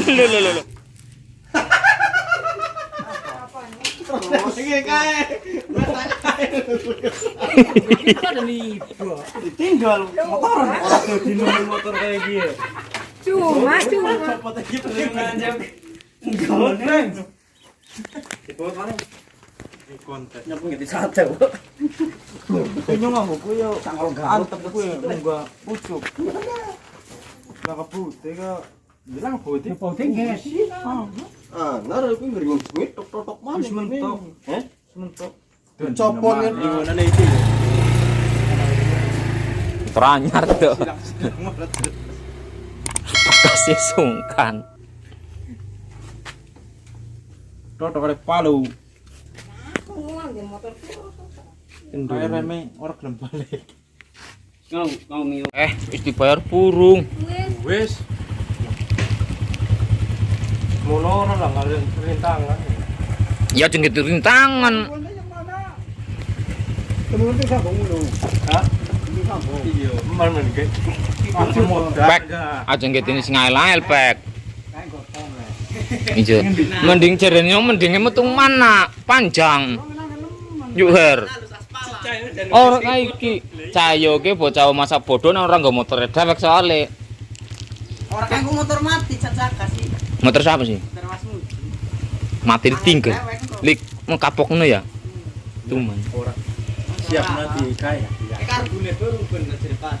Lho. Iki kae. Ditinggal motor. Aduh dinunung motor kayak gini. Cuma. Cepet iki pengen Goreng. Dibawa mana? Konten. Nyapa ngerti sate, Pak. Penyo nganggo yo antep ku yo munggah pucuk. Lah kebute ka bilang kebute. Kebute guys. Nara ku ngring duit tok-tok mana sementok. Sementok. Coponnya di mana iki? Teranyar tuh. Kasih sungkan. Tok ada palu. Motor. Kayak reme ora gelem balik. Ngau mio. Wis dibayar burung. Wis. Mono ora lah ngaren rintangan. Ya jenenge rintangan. Temen itu sambung dulu. Hah? Ini sambung. Iya, men ge. Aku modal. Pek. Aja ngetini sing ael pek. Ijo. Mending jarene mendinge metu mana? Panjang. Yuk her. Ora kae iki. Cayo ke bocah masa bodoh nang ora nggo motor dewek soalé. Ora kanggo motor mati cacaka sih. Motor siapa sih? Motor Mas Mudi. Mati ditinggal. Lik mau kapok ngono ya. Cuman Ora. Siap nanti kae. Karbone turun ben cerita.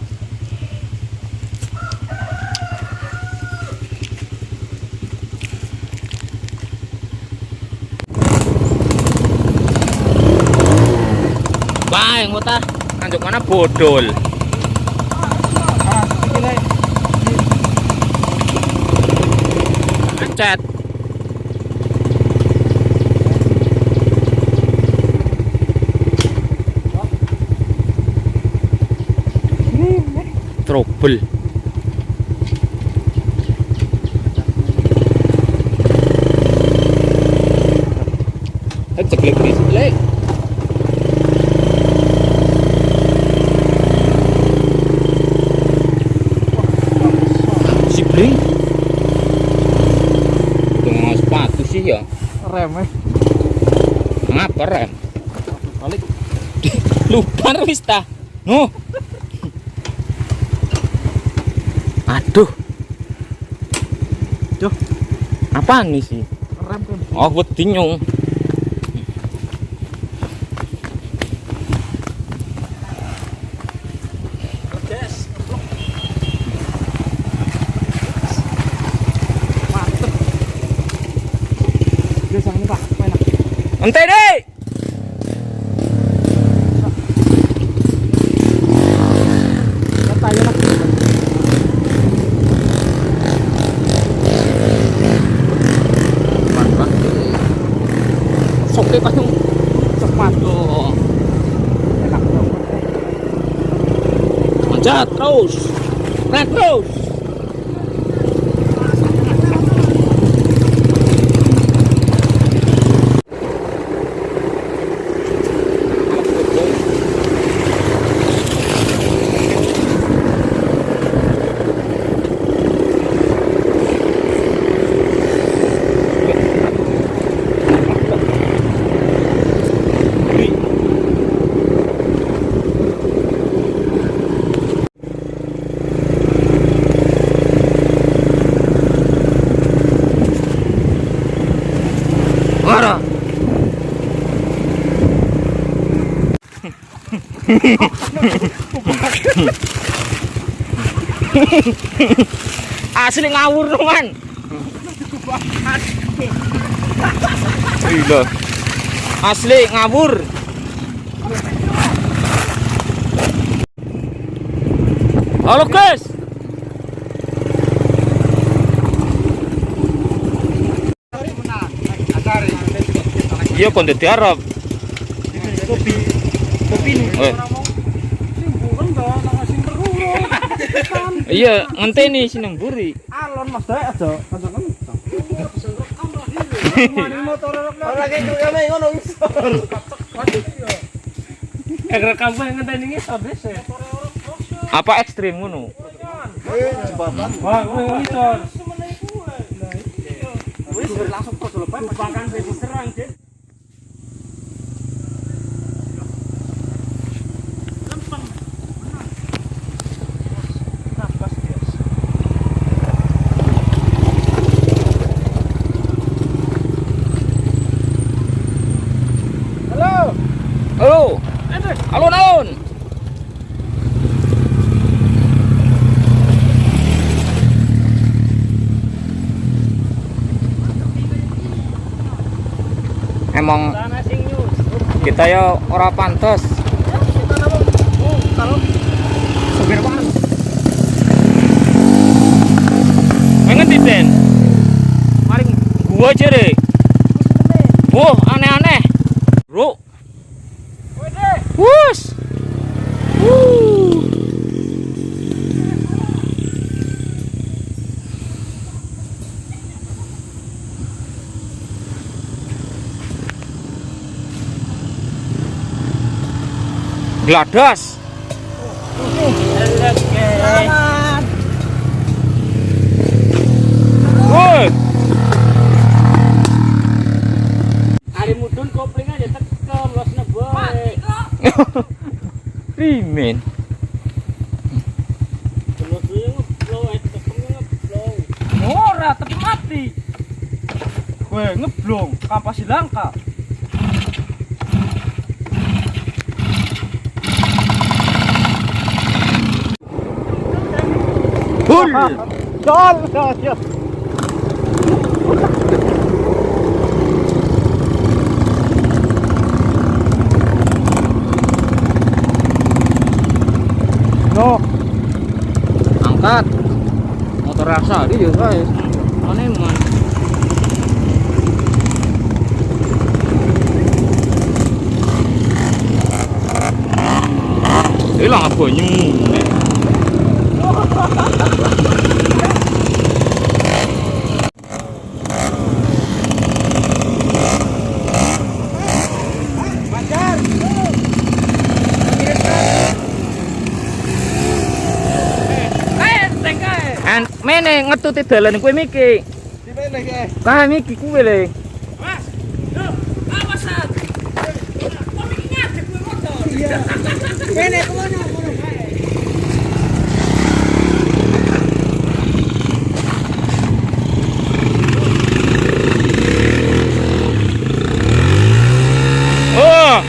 bae ngota anjuk mana bodol. Pencet. Trouble. Ceklek display. Sibling. Tunggu sepatu sih ya. Rem Ngapa rem? balik. Lupa wis ta. No. Aduh. Duh. Apaan nih sih? Rem kan. Oh, wedi nyung. Mantep. Dia sang Pak, enak. Ente deh. Kata ya lah. Soke payung. Cepat. Oh. Enak banget. Manjat terus. Naik terus. Marah. Asli ngawur man. Iya. Asli ngawur. Halo guys. Iya kon dadi Arab. Kopi nih. Iya, ngenteni sineng buri. Alon Mas Dek aja. Kancakan. Ora kayak kene ngono ngisor. Rekam ngenteni ngisor dese. Apa ekstrim ngono? Jembatan. Wah, ngisor. langsung foto lepas bahkan bebas serang Dit. Lempeng. Nafas dia. Halo. Halo. Alun-alun. Emang kita ya ora pantes. Kalau supir bang. Ngerti Den? Maring gua aja deh. Aneh-aneh. Bro. Wus. Gladas. Selamat. Woi. Hari mudun kopling aja tekem los neboy. Rimen. Terus dia ngeblow tekemnya ngeblow. Ora tapi mati. Gue ngeblong kampas silangka. Hul. Dol. No. Angkat. Motor rasa dia guys. Aneh man. Hilang apa nyemu. Mene ngetuti dalan kowe miki. Di mana kae? Kae miki kuwe le. Mas. Loh, awasan. Kok iki ngadeg kowe motor? Iya. Kene kemana? Oh.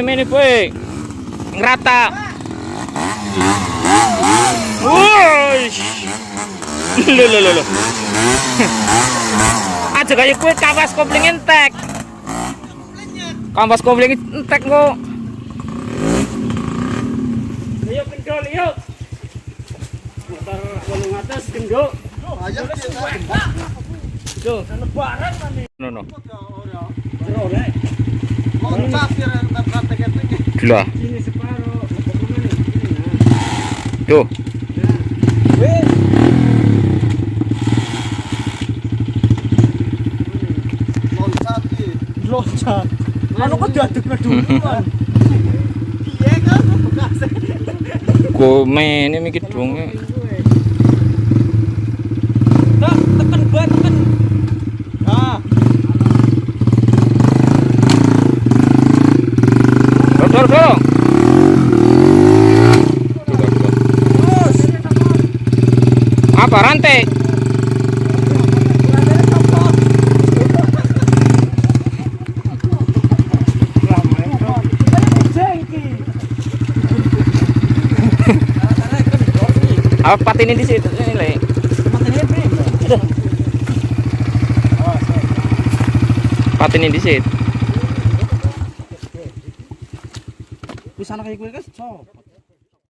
Mene kowe ngerata. Woi. Lo. Aja kaya kowe kampas kopling entek. Kampas kopling entek kok. Ayo kendol yuk. Motor kolong atas kendol. Ayo Tuh, lebaran mani. No. Jero rek. Gila. Sini separo, kemana nih? Tuh. Loncat. Anu kok diadukna duluan. Piye kan bekas. Mene mikir dong. Tekan ban tekan. Nah. Dorong. Apa rantai? Apa patin ini di situ ini le? Patin ini di situ. Di sana kayak gue kan,